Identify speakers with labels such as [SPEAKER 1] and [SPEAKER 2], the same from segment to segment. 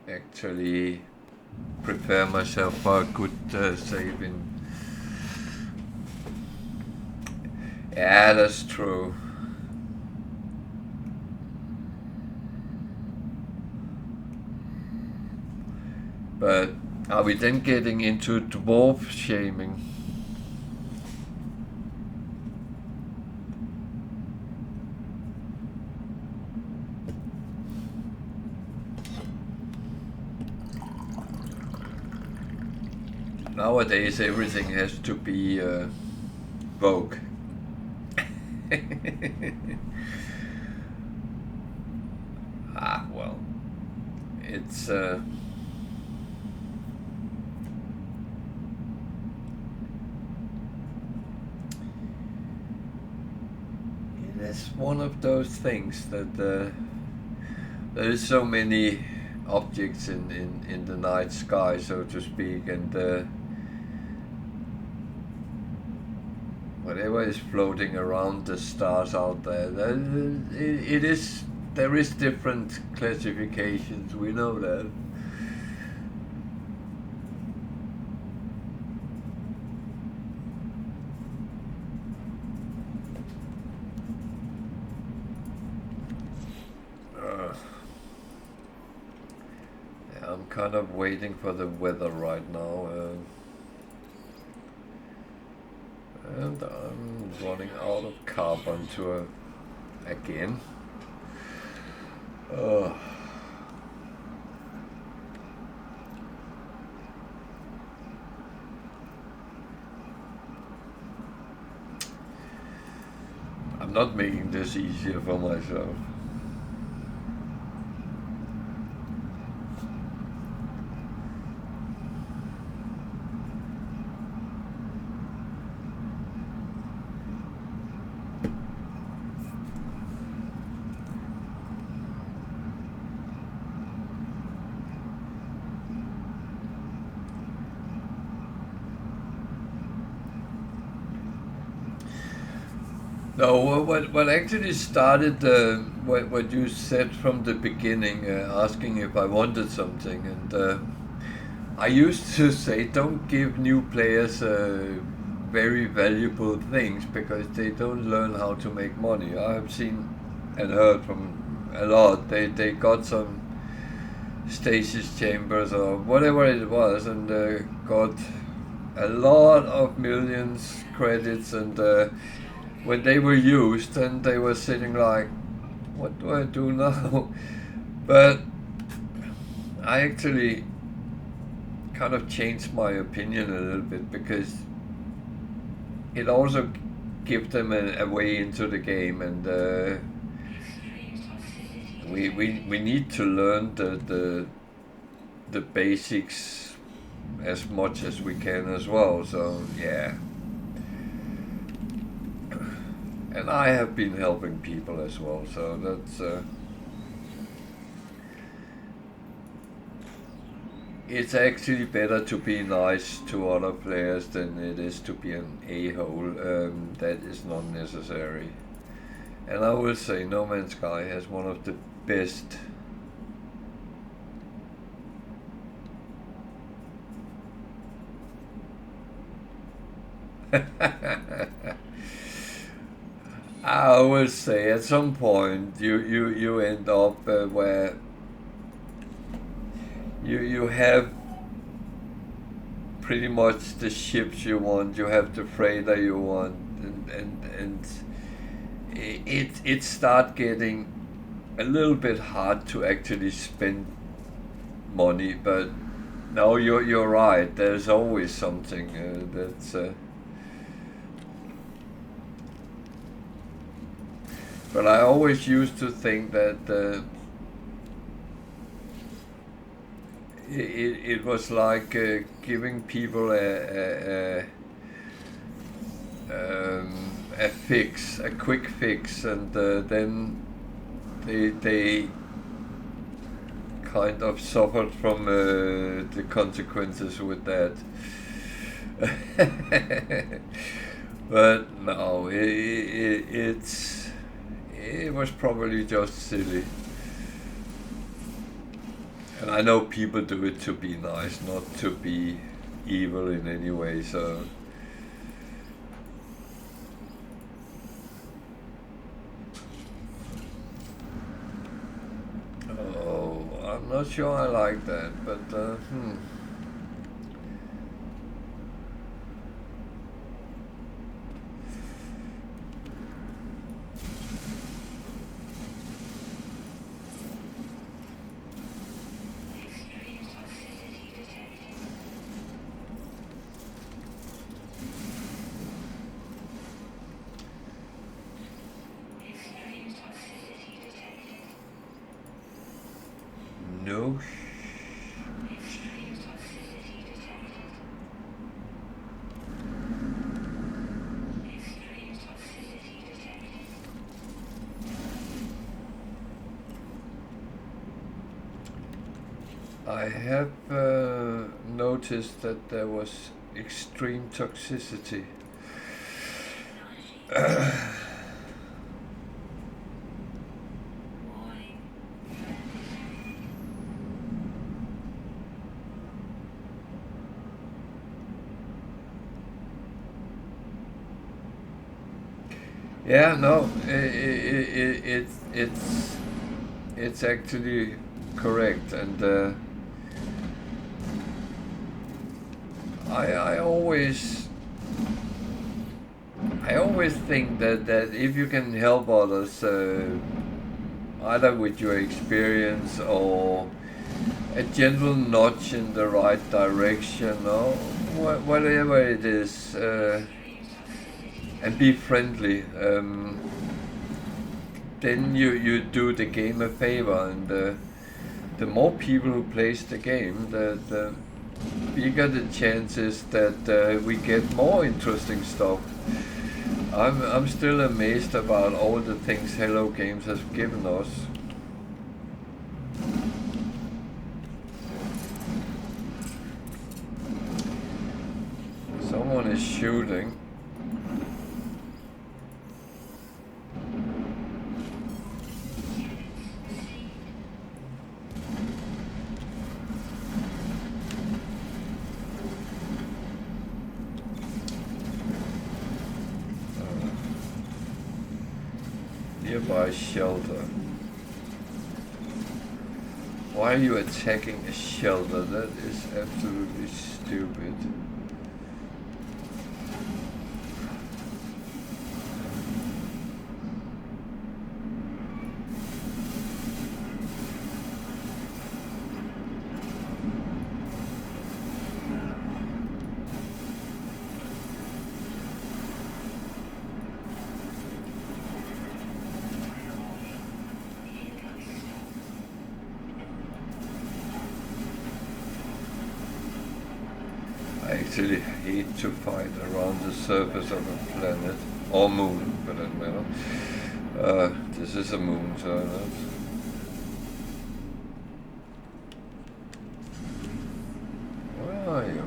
[SPEAKER 1] actually prepare myself for a good saving. Yeah, that's true. But are we then getting into dwarf shaming? Nowadays everything has to be Vogue. Well, it's it's one of those things that there is so many objects in the night sky, so to speak, and whatever is floating around the stars out there, there is different classifications. We know that. I'm kind of waiting for the weather right now. And I'm running out of carbon again. I'm not making this easier for myself. No, what actually started what you said from the beginning, asking if I wanted something, and I used to say don't give new players very valuable things because they don't learn how to make money. I have seen and heard from a lot. They got some stasis chambers or whatever it was, and got a lot of millions credits and. When they were used and they were sitting like, what do I do now? But I actually kind of changed my opinion a little bit because it also gives them a way into the game, and we need to learn the basics as much as we can as well. So yeah. And I have been helping people as well, so that's it's actually better to be nice to other players than it is to be an a-hole. That is not necessary. And I will say No Man's Sky has one of the best I will say at some point you end up where you have pretty much the ships you want, you have the freighter you want, and it start getting a little bit hard to actually spend money. But no, you're right. There's always something that's. But I always used to think that it was like giving people a fix, a quick fix, and then they kind of suffered from the consequences with that. But no, it was probably just silly. And I know people do it to be nice, not to be evil in any way, so... Oh, I'm not sure I like that, but no. I have noticed that there was extreme toxicity. Yeah, no, it's actually correct, and I always think that if you can help others, either with your experience or a gentle nudge in the right direction or whatever it is, and be friendly, then you do the game a favor, and the more people who plays the game, the bigger the chances that we get more interesting stuff. I'm still amazed about all the things Hello Games has given us. Someone is shooting. Nearby shelter. Why are you attacking a shelter? That is absolutely stupid. I actually hate to fight around the surface of a planet, or moon for that matter. This is a moon, so that's... Where are you?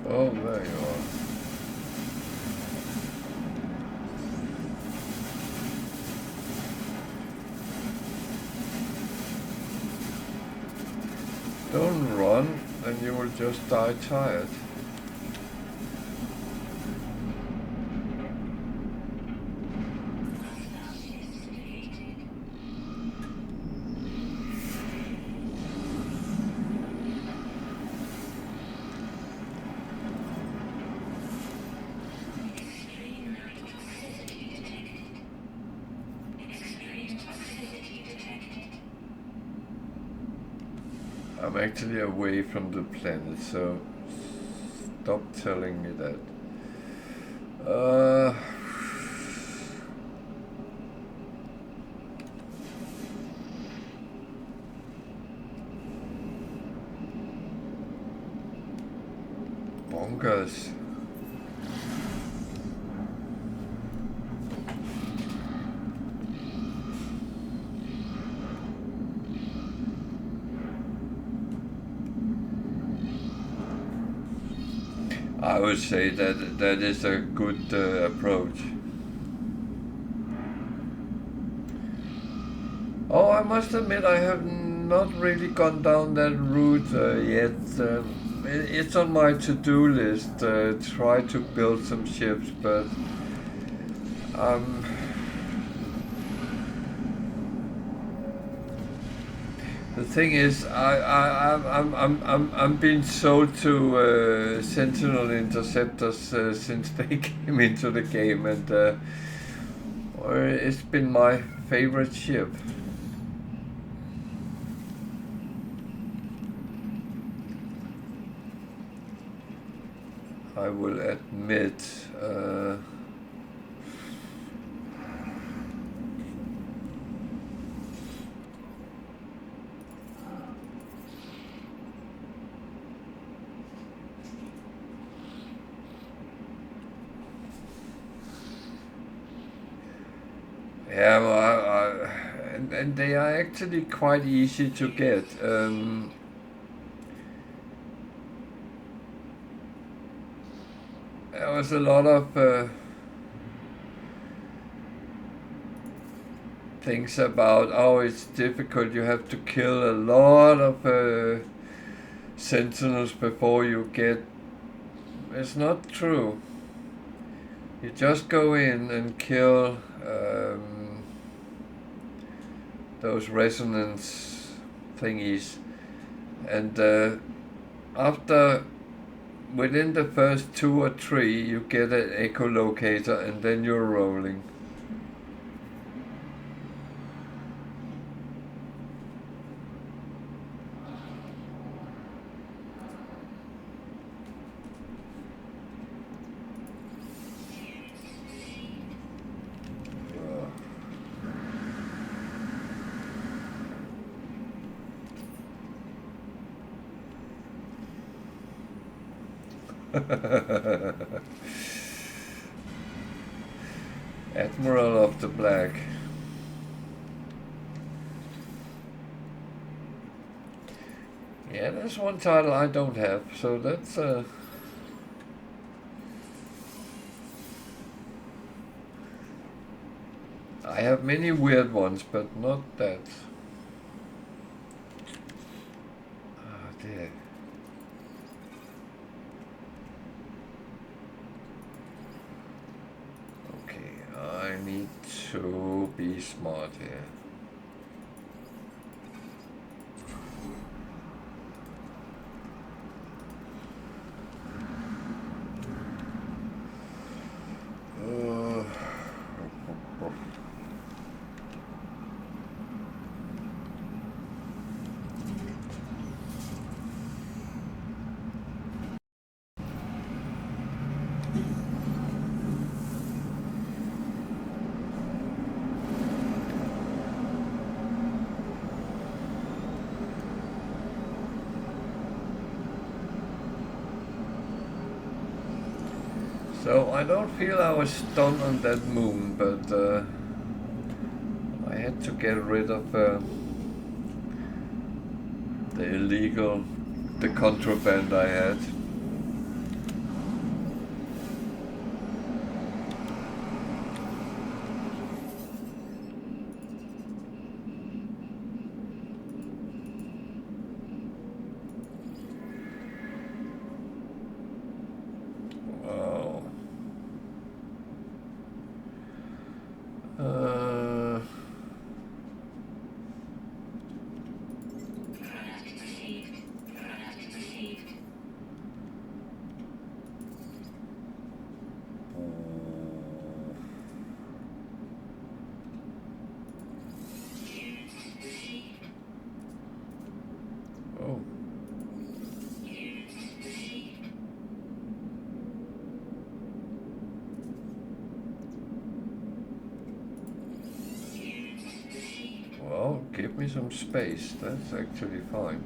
[SPEAKER 1] Oh, there you are. Don't run, then you will just die tired. I'm actually away from the planet, so stop telling me that. Bonkers. I would say that that is a good approach. Oh, I must admit I have not really gone down that route yet. It's on my to-do list. Try to build some ships, but the thing is, I'm being sold to Sentinel interceptors since they came into the game, and it's been my favorite ship. I will admit. Yeah, well, and they are actually quite easy to get. There was a lot of things about, oh, it's difficult, you have to kill a lot of sentinels before you get... It's not true. You just go in and kill those resonance thingies, and within the first 2 or 3 you get an echolocator, and then you're rolling. Admiral of the Black. Yeah, that's one title I don't have, so that's I have many weird ones, but not that. Oh dear. I need to be smart here. So I don't feel I was stunned on that moon, but I had to get rid of the contraband I had. me some space. That's actually fine.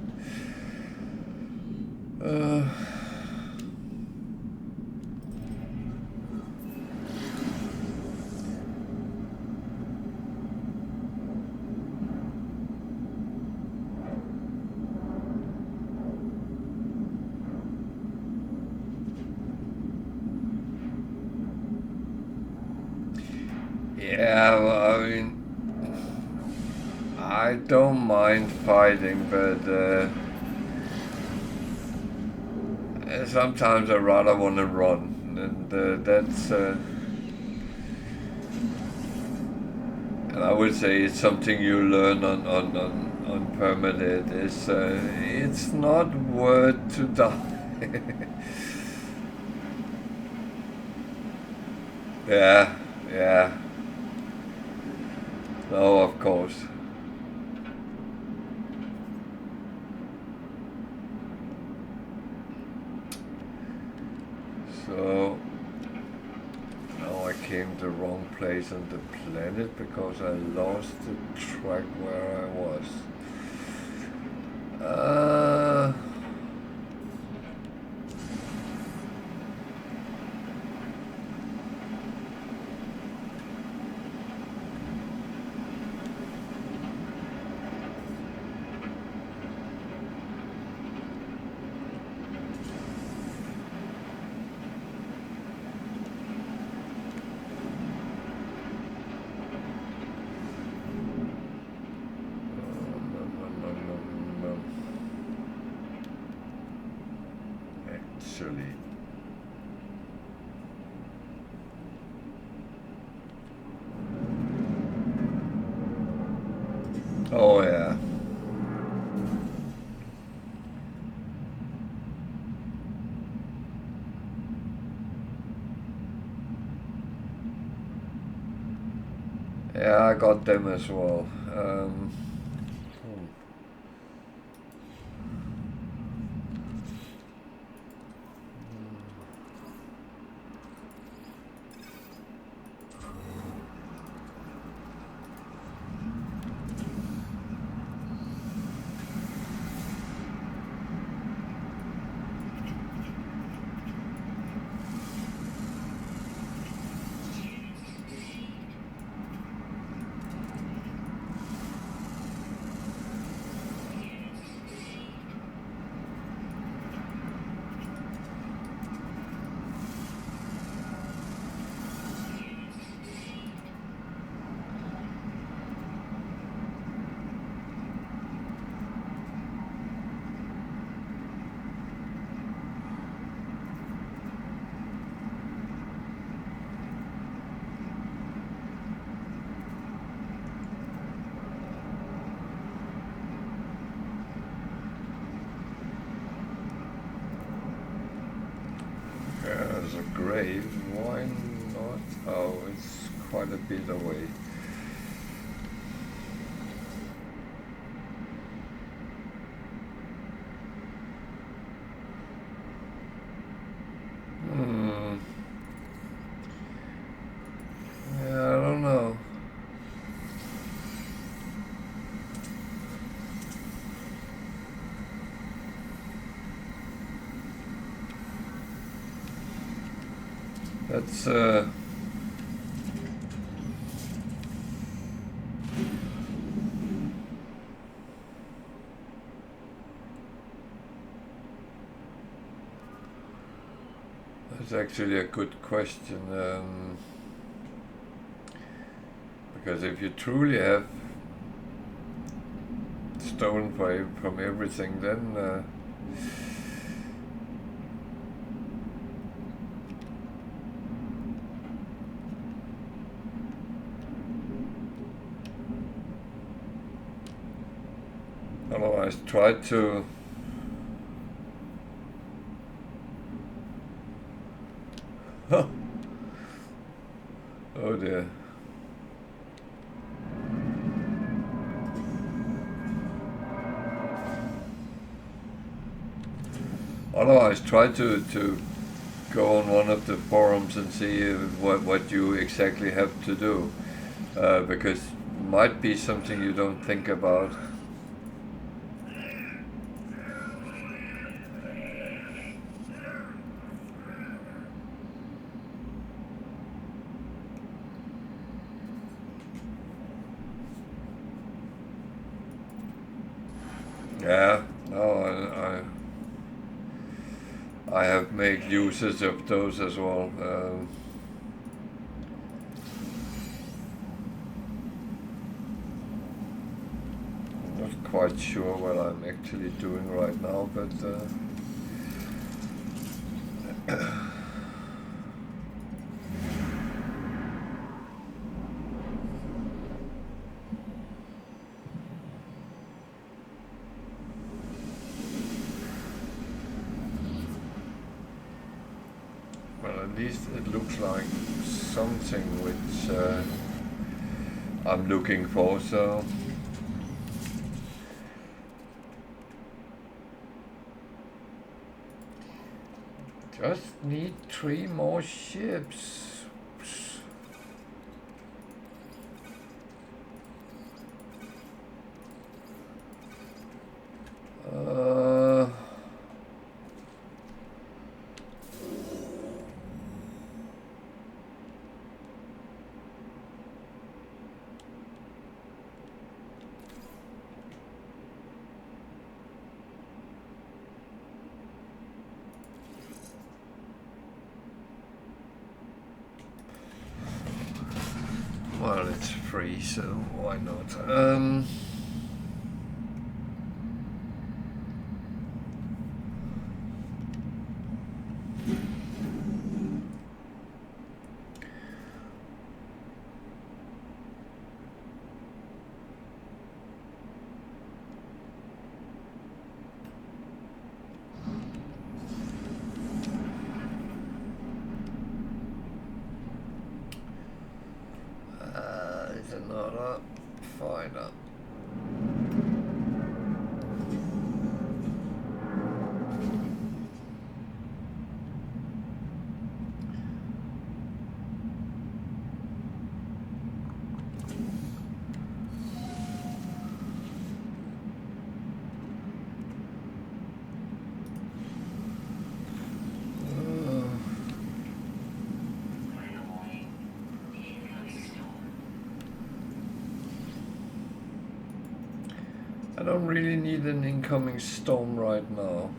[SPEAKER 1] Yeah, well, I mean, I don't mind fighting, but sometimes I rather want to run, and that's, and I would say it's something you learn on Permadeath. It's not worth to die. Yeah, yeah. No, of course. So now I came the wrong place on the planet because I lost the track where I was. Actually, oh yeah. Yeah, I got them as well. There's a grave, why not? Oh, it's quite a bit away. Yeah, I don't know. That's that's actually a good question, because if you truly have stolen from everything, then otherwise try to oh dear. Otherwise try to go on one of the forums and see what you exactly have to do, because it might be something you don't think about. Yeah, no, I have made uses of those as well. Not quite sure what I'm actually doing right now, but well, at least it looks like something which I'm looking for, so just need 3 more ships. Well, it's free, so why not? Is it not up? Fine up. I don't really need an incoming storm right now.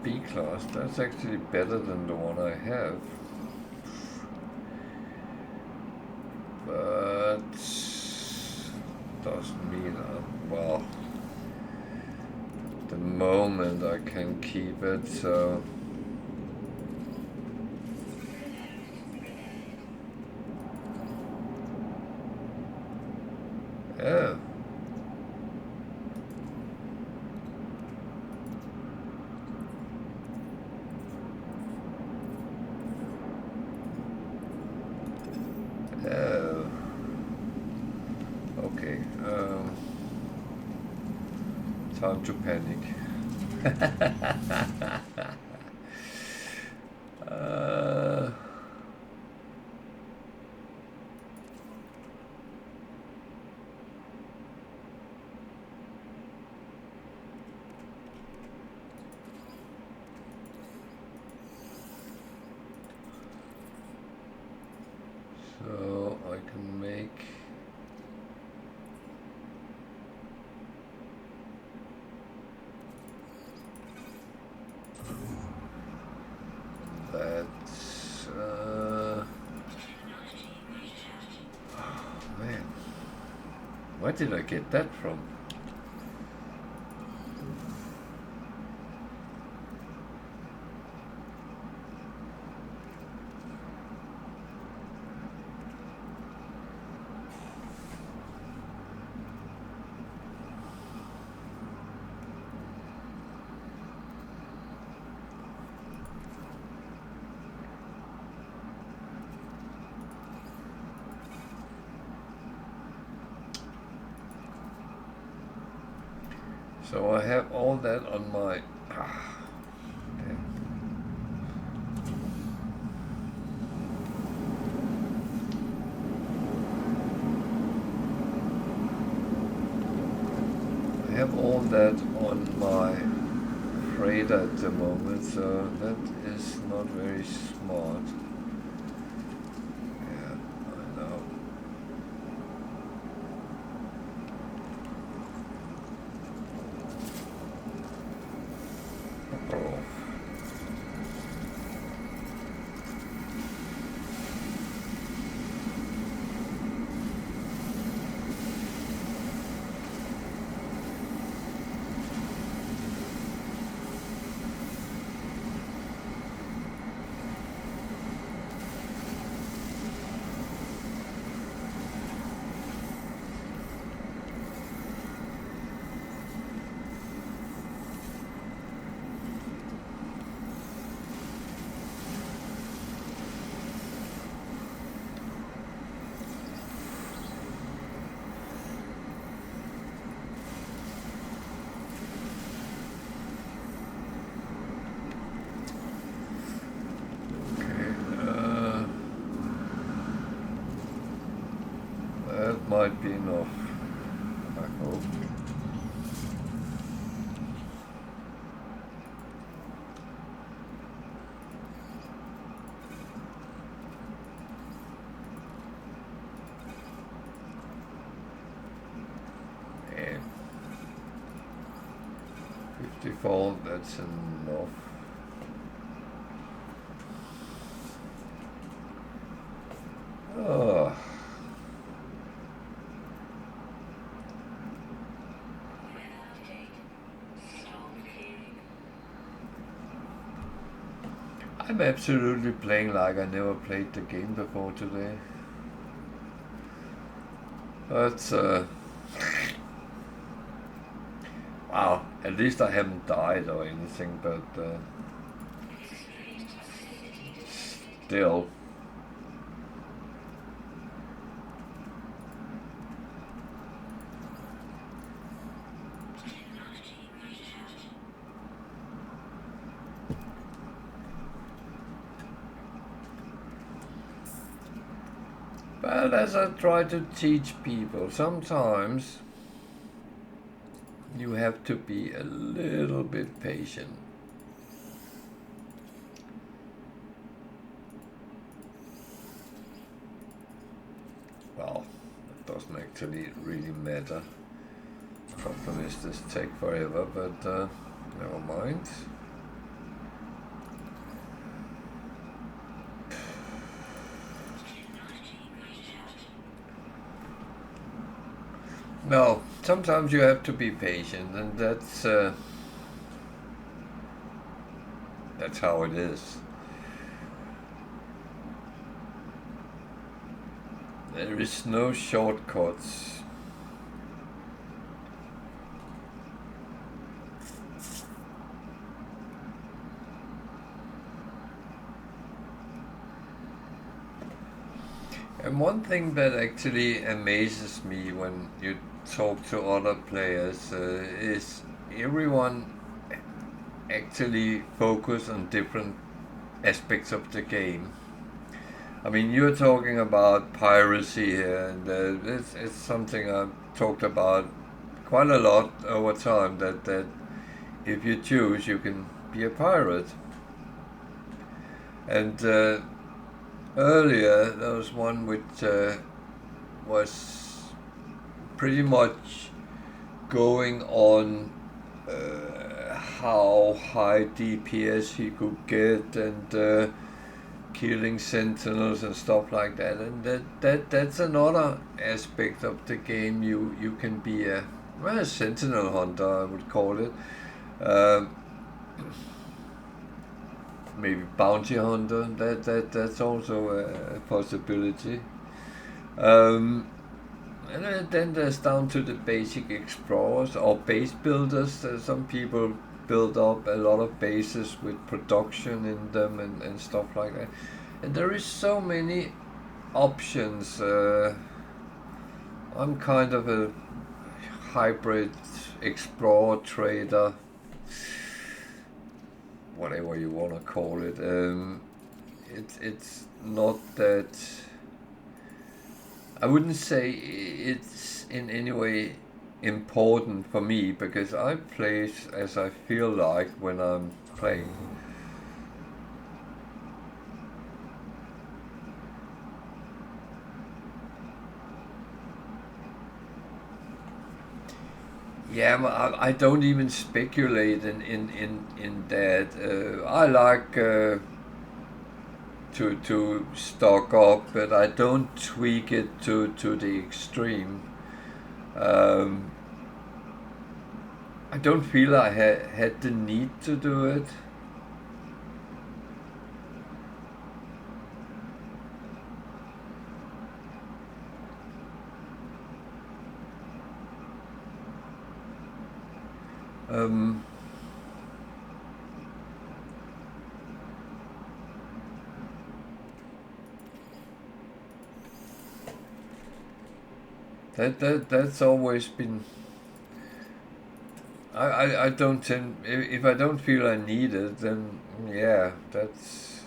[SPEAKER 1] B-class, that's actually better than the one I have. But doesn't mean well, at the moment I can keep it, so yeah. Okay. Time to panic. So I can make that. Oh, man, where did I get that from? So I have all that on my... I have all that on my freighter at the moment, so that is not very smart. Yeah, I know. Oh. That might be enough, I hope. And 54, that's enough. Oh. I'm absolutely playing like I never played the game before today. That's wow, at least I haven't died or anything, but still. But as I try to teach people, sometimes you have to be a little bit patient. Well, it doesn't actually really matter. Compromises take forever, but never mind. No, sometimes you have to be patient, and that's how it is. There is no shortcuts. And one thing that actually amazes me when you talk to other players is everyone actually focus on different aspects of the game. I mean, you're talking about piracy here, and it's something I've talked about quite a lot over time, that if you choose, you can be a pirate. And earlier, there was one which was pretty much going on how high DPS he could get, and killing sentinels and stuff like that. And that's another aspect of the game. You can be a sentinel hunter, I would call it. Maybe bounty hunter. That's also a possibility. And then there's down to the basic explorers or base builders. Some people build up a lot of bases with production in them and stuff like that. And there is so many options. I'm kind of a hybrid explorer, trader, whatever you want to call it. It's not that. I wouldn't say it's in any way important for me, because I play as I feel like when I'm playing. Yeah, I don't even speculate in that. I like to stock up, but I don't tweak it to the extreme. I don't feel I had the need to do it. That's always been. I don't tend, if I don't feel I need it, then yeah, that's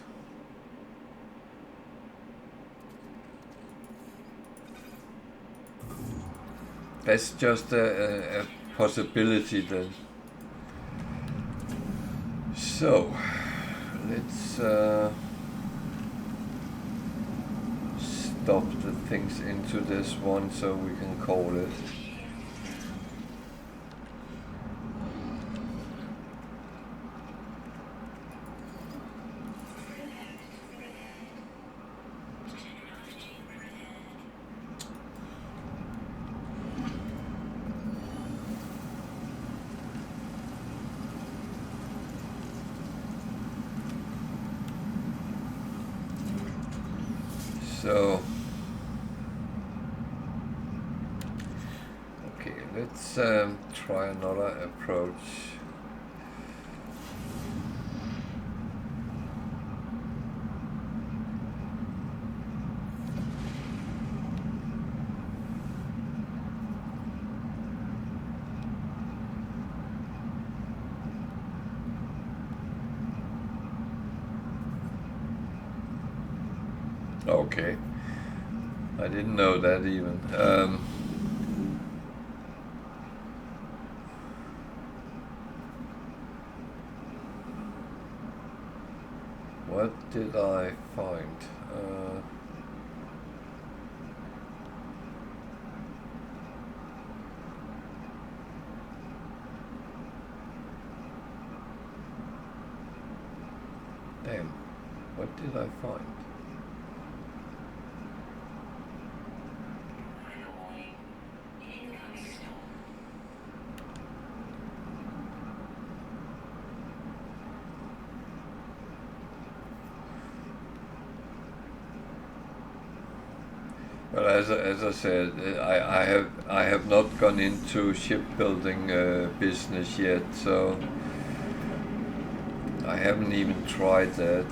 [SPEAKER 1] just a possibility then. So let's stop the things into this one so we can call it. So, okay, let's try another approach. Okay, I didn't know that even. What did I find? Damn, what did I find? Well, as I said, I have not gone into shipbuilding business yet, so I haven't even tried that.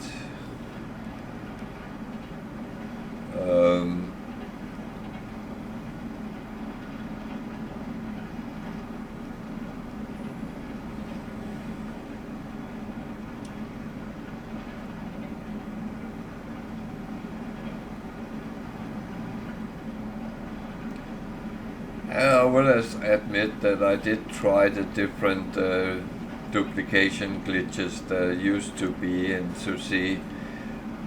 [SPEAKER 1] I will admit that I did try the different duplication glitches there used to be in Sushi,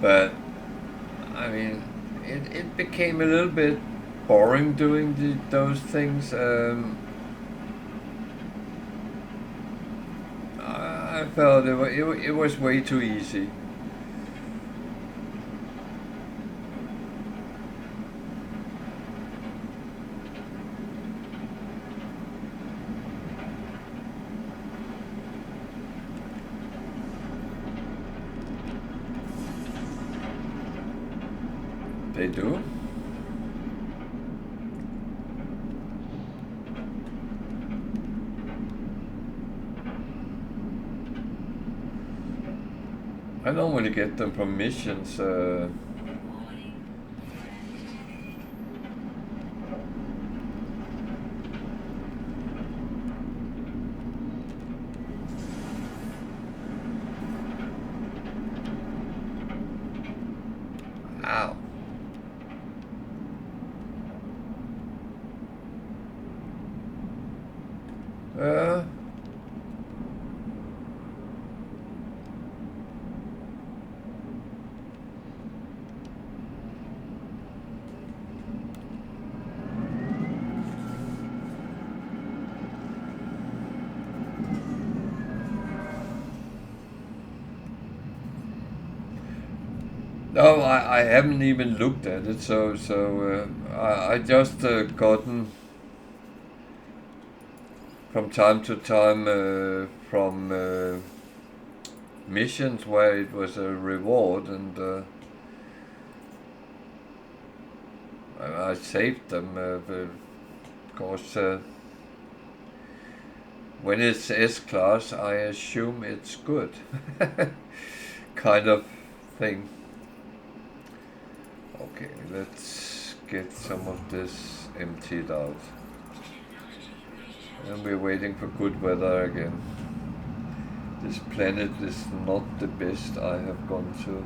[SPEAKER 1] but I mean, it became a little bit boring doing those things. I felt it was way too easy. They do? I normally get them from missions. Ow. No, I haven't even looked at it, so I just gotten from time to time from missions where it was a reward, and I saved them, but of course when it's S-class I assume it's good kind of thing. Okay, let's get some of this emptied out. And we're waiting for good weather again. This planet is not the best I have gone to.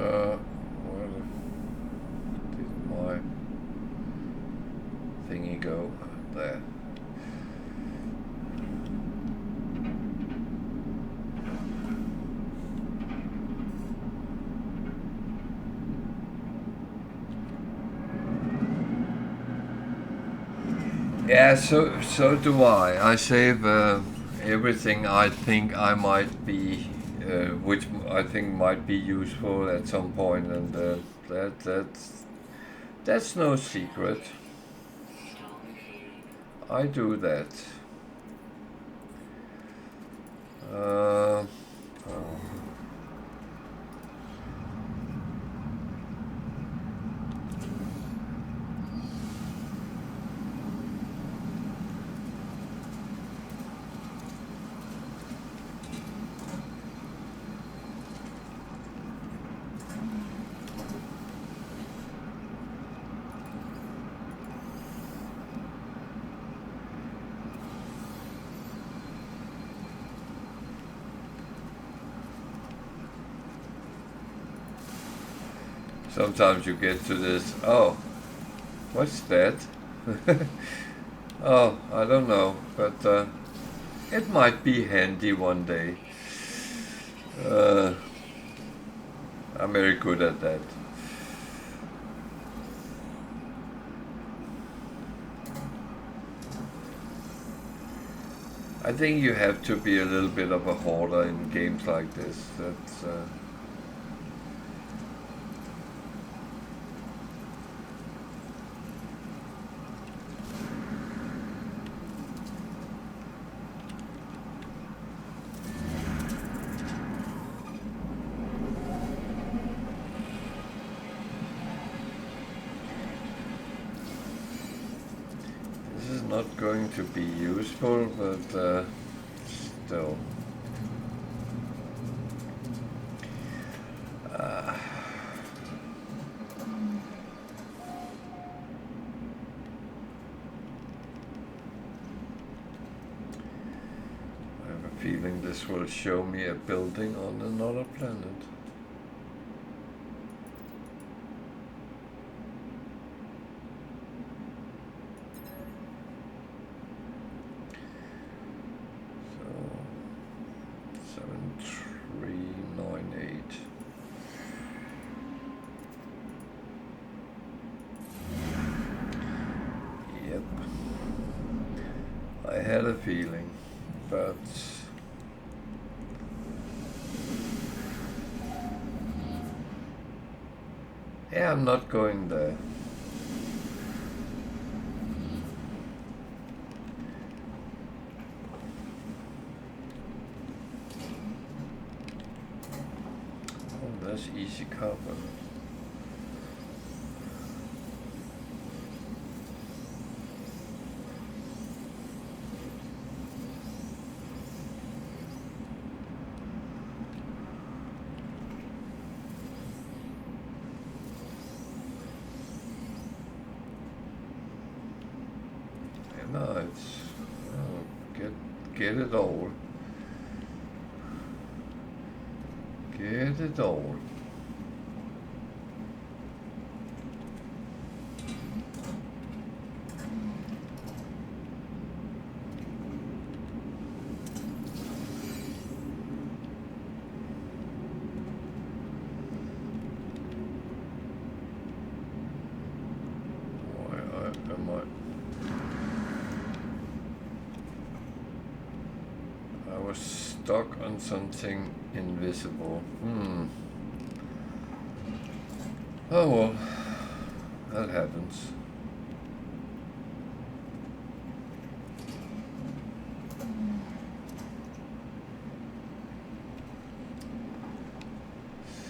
[SPEAKER 1] Where did my thingy go? There. Yeah, so do I. I save everything I think I might be, which I think might be useful at some point, and that's no secret. I do that. Oh. Sometimes you get to this, oh, what's that? Oh, I don't know, but it might be handy one day. I'm very good at that. I think you have to be a little bit of a hoarder in games like this. That's is not going to be useful, but still. Feeling this will show me a building on another planet. So 7398. Yep. I had a feeling, but yeah, I'm not going there. Oh, that's easy carbon. No, it's get it all. Get it all. Stuck on something invisible. Oh well, that happens.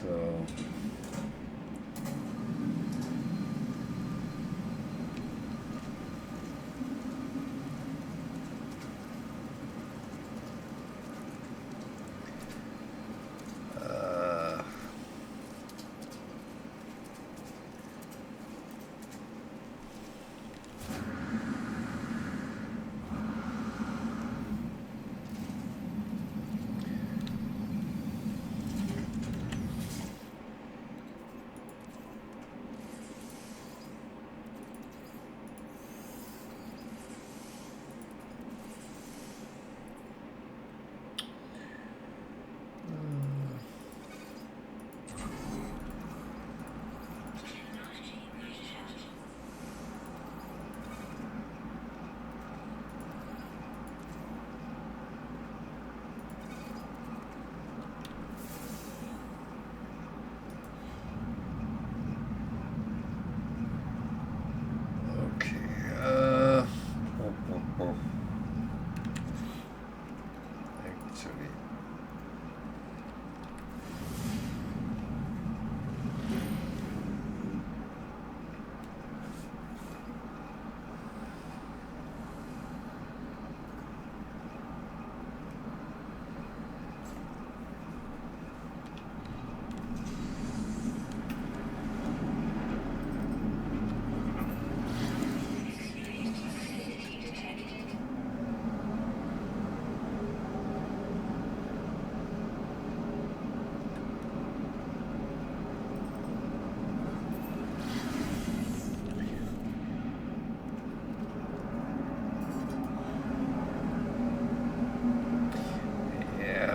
[SPEAKER 1] So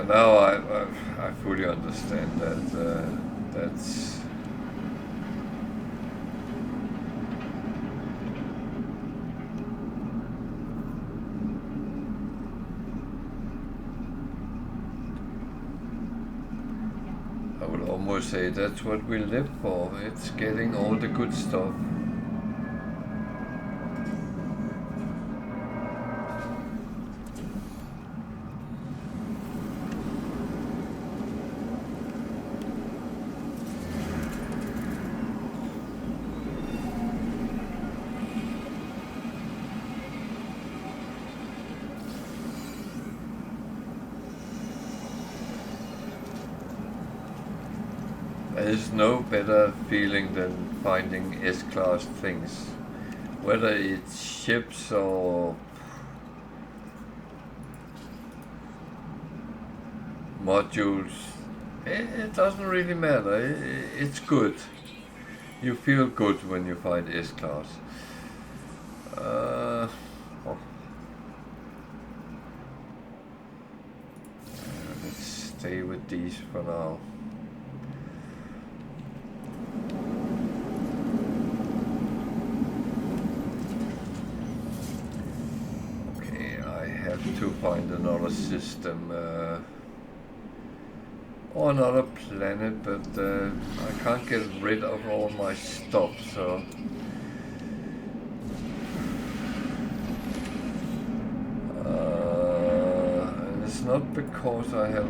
[SPEAKER 1] no, I fully understand that. That's I would almost say that's what we live for. It's getting all the good stuff. There's no better feeling than finding S-class things, whether it's ships or modules. It doesn't really matter. It's good. You feel good when you find S-class. Let's stay with these for now. Okay, I have to find another system or another planet, but I can't get rid of all my stuff, so and it's not because I have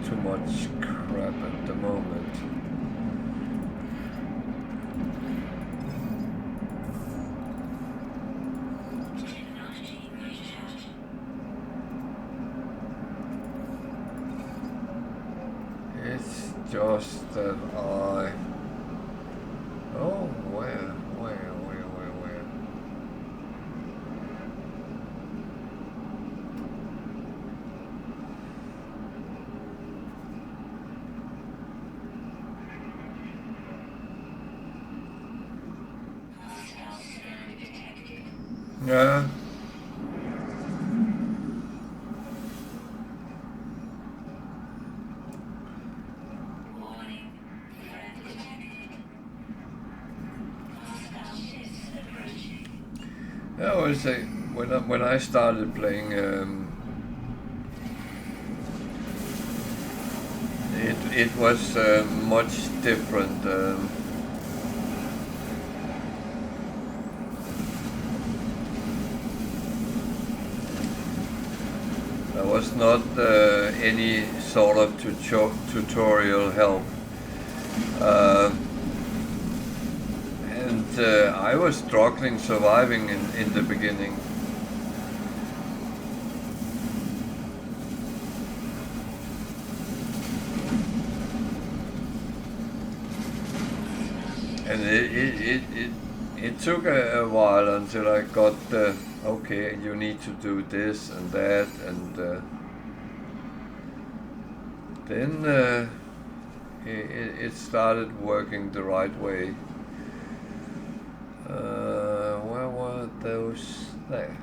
[SPEAKER 1] too much crap at the moment. It's just that I... Oh, where? Yeah. I always say when I started playing, it was much different. There was not any sort of tutorial help. I was struggling surviving in the beginning. And it took a while until I got okay, you need to do this and that, and then it started working the right way. Where were those? There.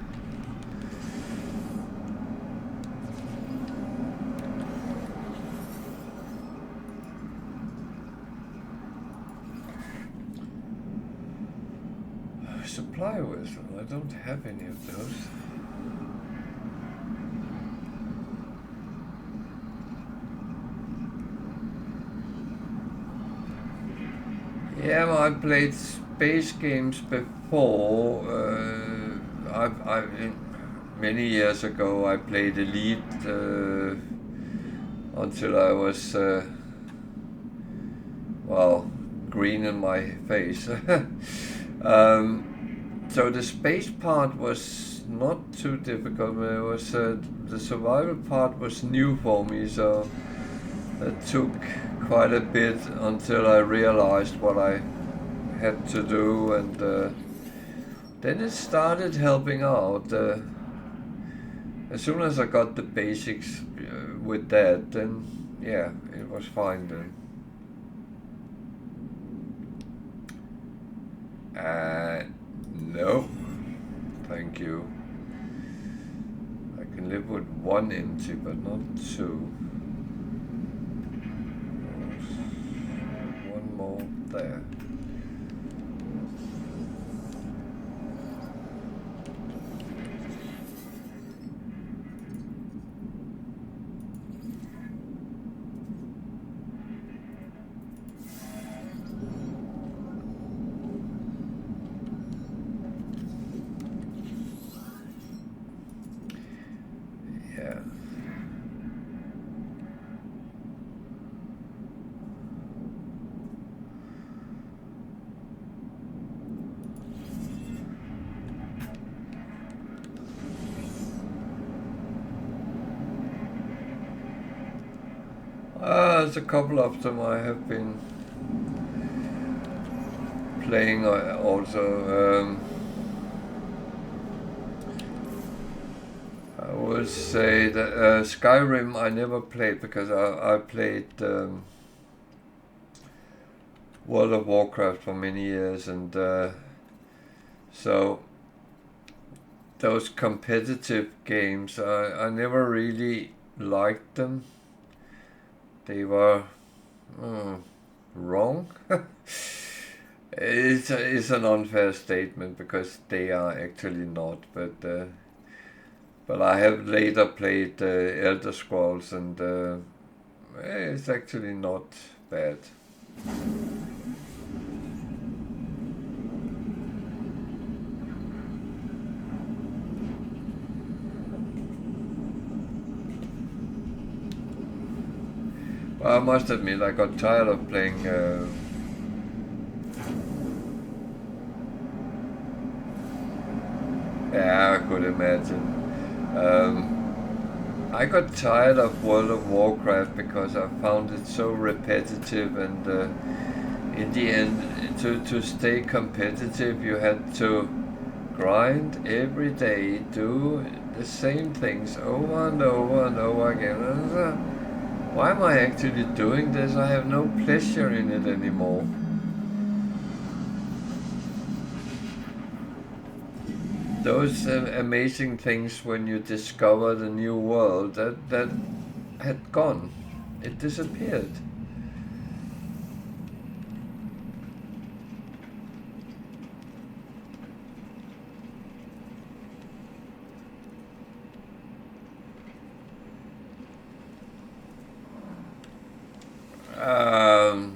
[SPEAKER 1] Supply whistle. I don't have any of those. Yeah, well, I played space games before. Many years ago I played Elite until I was well, green in my face. So the space part was not too difficult. It was the survival part was new for me, so it took quite a bit until I realized what I had to do, and then it started helping out. As soon as I got the basics with that, then yeah, it was fine then. No, thank you. I can live with one empty, but not two. One more there. There's a couple of them I have been playing also. I would say that Skyrim I never played because I played World of Warcraft for many years, and so those competitive games I never really liked them. They were wrong. It's an unfair statement because they are actually not, but I have later played Elder Scrolls, and it's actually not bad. I must admit, I got tired of playing. Yeah, I could imagine. I got tired of World of Warcraft because I found it so repetitive, and in the end, to stay competitive, you had to grind every day, do the same things over and over and over again. And, why am I actually doing this? I have no pleasure in it anymore. Those amazing things when you discovered a new world, that had gone. It disappeared.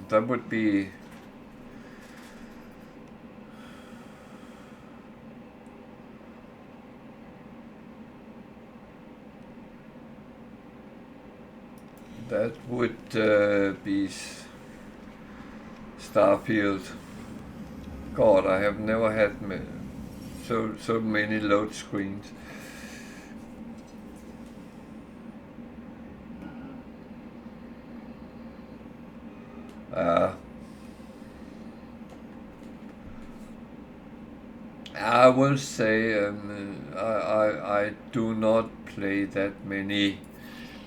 [SPEAKER 1] That would be be Starfield. God, I have never had so many load screens. I will say I do not play that many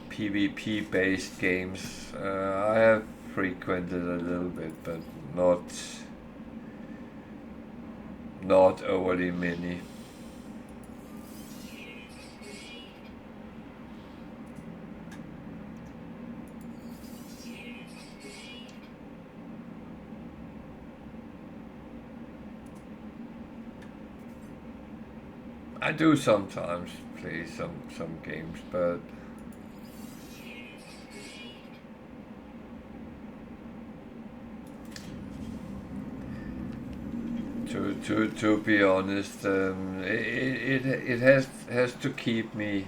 [SPEAKER 1] PvP based games. I have frequented a little bit, but not overly many. I do sometimes play some games, but to be honest, it has to keep me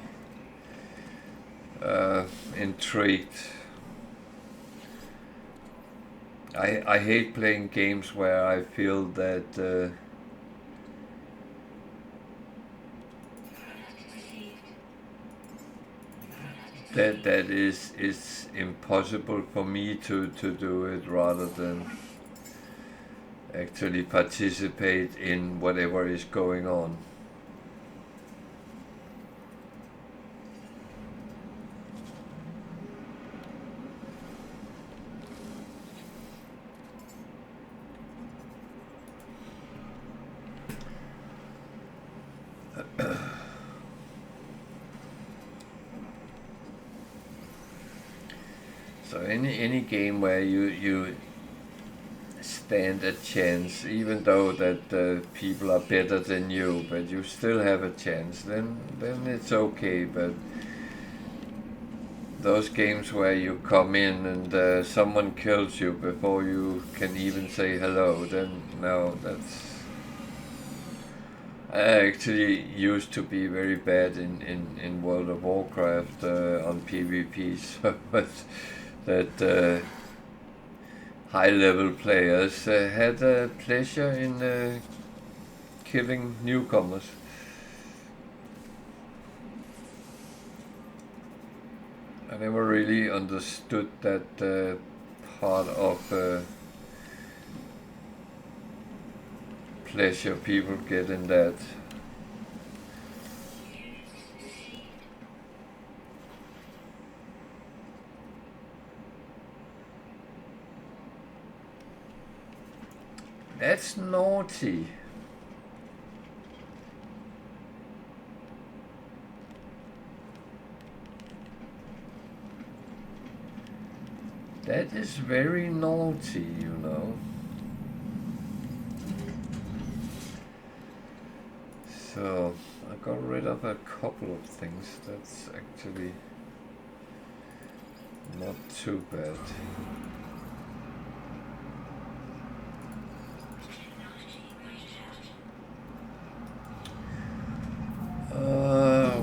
[SPEAKER 1] intrigued. I hate playing games where I feel that that is impossible for me to do it, rather than actually participate in whatever is going on. So any game where you stand a chance, even though that people are better than you, but you still have a chance, then it's okay. But those games where you come in and someone kills you before you can even say hello, then no, that's... I actually used to be very bad in World of Warcraft on PvP, so but that high-level players had a pleasure in killing newcomers. I never really understood that part of pleasure people get in that. That's naughty. That is very naughty, you know. So, I got rid of a couple of things. That's actually not too bad.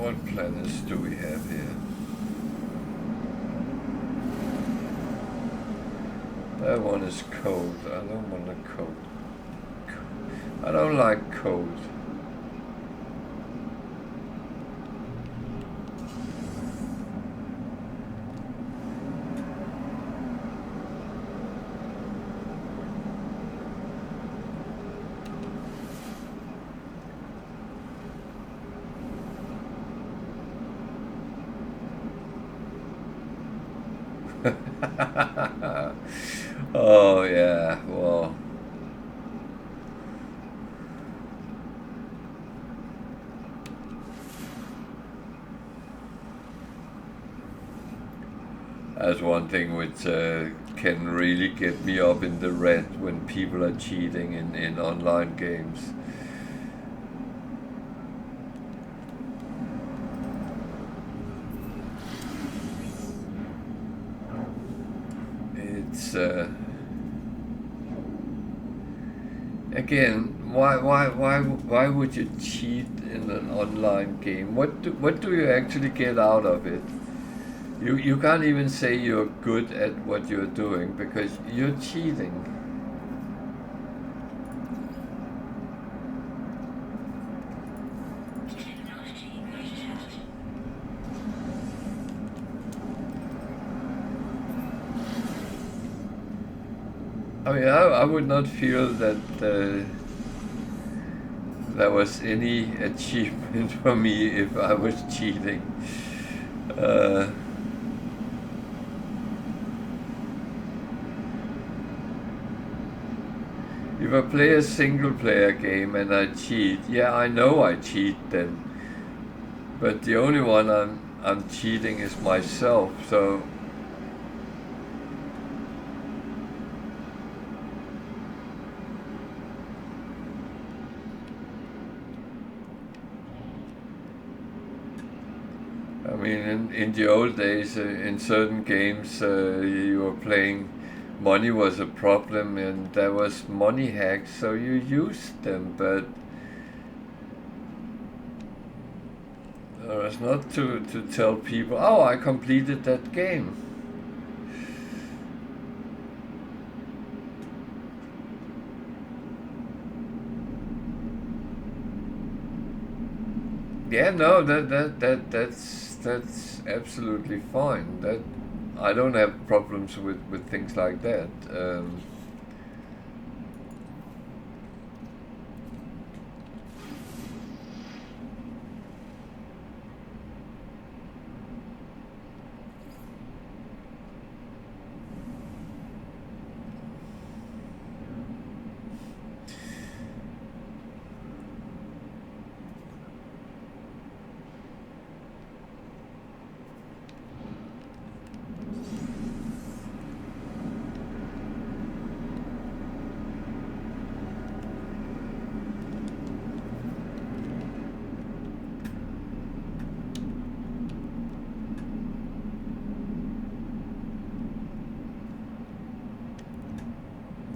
[SPEAKER 1] What planets do we have here? That one is cold. I don't want a cold. I don't like cold. Oh yeah, well. That's one thing which can really get me up in the red when people are cheating in online games. It's again, why would you cheat in an online game? What do you actually get out of it? You can't even say you're good at what you're doing because you're cheating. I mean, I would not feel that there was any achievement for me if I was cheating. If I play a single player game and I cheat, yeah, I know I cheat then. But the only one I'm cheating is myself, so I mean, in the old days, in certain games, you were playing, money was a problem, and there was money hacks, so you used them, but it's not to tell people, oh, I completed that game. Yeah, no, that's absolutely fine. That I don't have problems with things like that.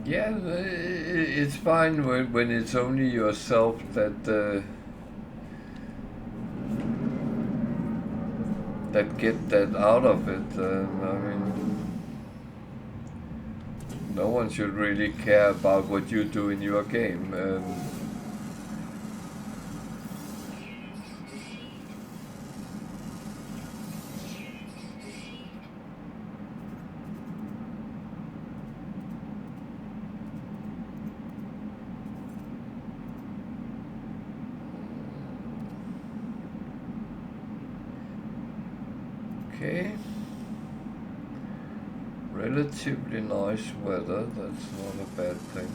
[SPEAKER 1] Yeah, it's fine when it's only yourself that that get that out of it. I mean, no one should really care about what you do in your game. Okay. Relatively nice weather, that's not a bad thing.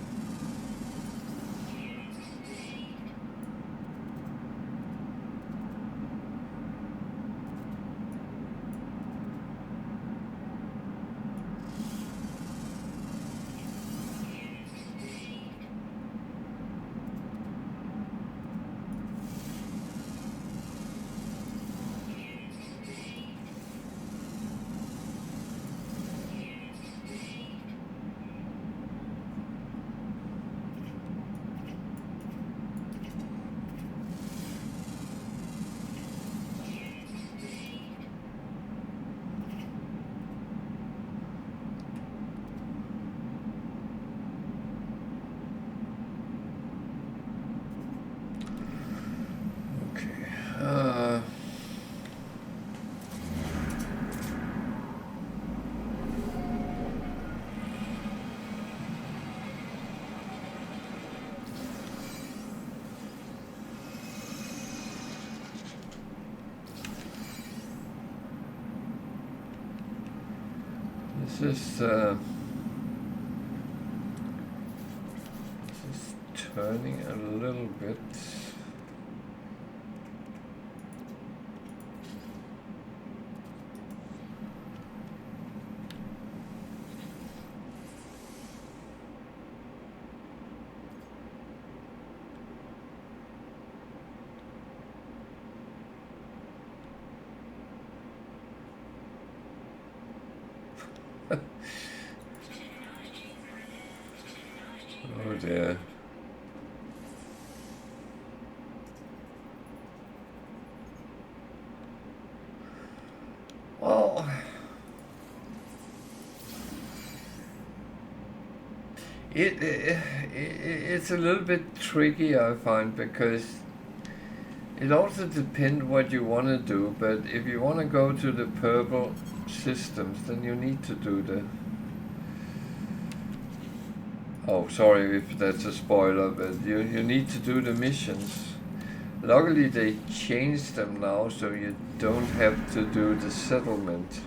[SPEAKER 1] This is turning a little bit. Oh dear. Well, it's a little bit tricky, I find, because it also depends what you want to do, but if you want to go to the purple systems, then you need to do the... Oh, sorry if that's a spoiler, but you need to do the missions. Luckily they changed them now, so you don't have to do the settlement.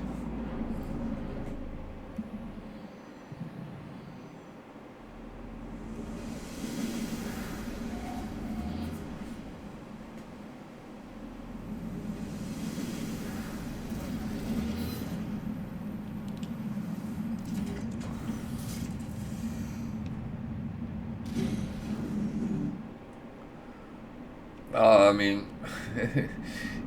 [SPEAKER 1] I mean,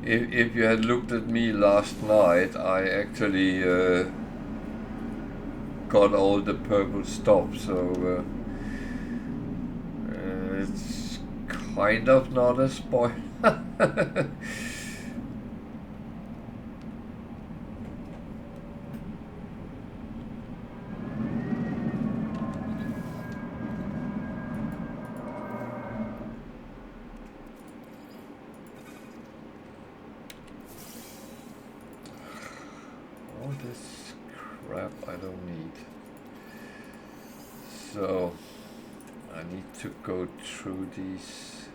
[SPEAKER 1] if you had looked at me last night, I actually got all the purple stops, so it's kind of not a spoiler. This crap I don't need. So I need to go through these.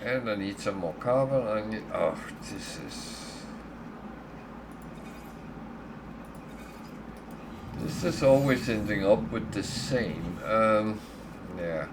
[SPEAKER 1] And I need some more carbon. I need, oh, this is always ending up with the same. Yeah.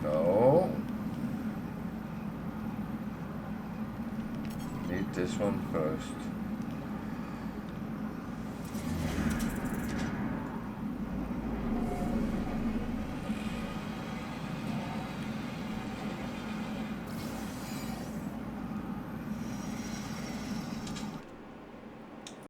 [SPEAKER 1] No. Need this one first.